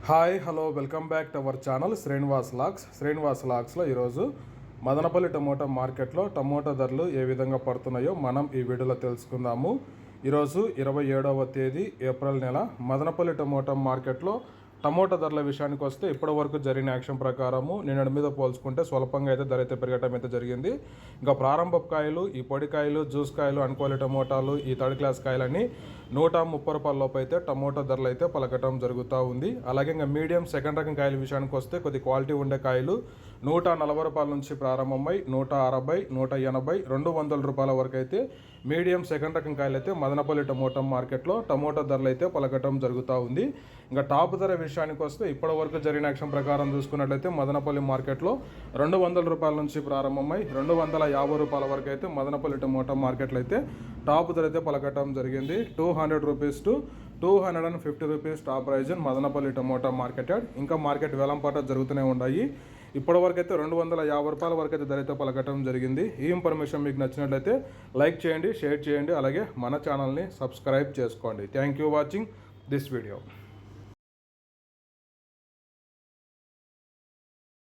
Hi hello welcome back to our channel Srinivas లాక్స్లో ఈరోజు Madanapalle tomato మార్కెట్లో టమోటా ధరలు ఏ విధంగా పడుతున్నాయో మనం ఈ వీడియోలో తెలుసుకుందాము. ఈరోజు 27వ తేదీ ఏప్రిల్ నెల మదనపల్లి టమోటా మార్కెట్లో టమోటా ధరల విషయానికి వస్తే ఇప్పటి వరకు జరిగిన యాక్షన్ ప్రకారము నిన్నటి మీద పోల్చుకుంటే స్వల్పంగా అయితే ధర అయితే పెరగటం అయితే జరిగింది. ఇంకా ప్రారంభపు కాయలు, ఈ పొడి కాయలు, జ్యూస్ కాయలు, అనుకోని టమోటాలు, ఈ థర్డ్ క్లాస్ కాయలన్నీ 130 రూపాయల లోపు అయితే టమోటా ధరలు అయితే పలకటం జరుగుతూ ఉంది. అలాగే ఇంకా మీడియం సెకండ్ రకం కాయల విషయానికి వస్తే కొద్ది క్వాలిటీ ఉండే కాయలు 140 రూపాయల నుంచి ప్రారంభమై 160, 180, 200 రూపాయల వరకు అయితే మీడియం సెకండ్ రకం కాయలు అయితే మదనపల్లి టమోటా మార్కెట్లో టమోటా ధరలు అయితే పలకటం జరుగుతూ ఉంది. ఇంకా టాప్ ధర విషయానికి వస్తే ఇప్పటి వరకు జరిగిన యాక్షన్ ప్రకారం చూసుకున్నట్లయితే మదనపల్లి మార్కెట్లో 200 రూపాయల నుంచి ప్రారంభమై 250 రూపాయల వరకు అయితే మదనపల్లి టమోటా మార్కెట్లో అయితే టాప్ ధర అయితే పలకటం జరిగింది. 200 rupees to 250 rupees top prize Madanapalle tomato market yard. ఇంకా మార్కెట్ వేలంపాట జరుగుతూనే ఉన్నాయి. ఇప్పటి వరకు అయితే 250 రూపాయల వరకు అయితే ధర అయితే పలకటం జరిగింది. ఈ ఇన్ఫర్మేషన్ మీకు నచ్చినట్లయితే లైక్ చేయండి, షేర్ చేయండి, అలాగే మన ఛానల్ని సబ్స్క్రైబ్ చేసుకోండి. Thank you watching this video.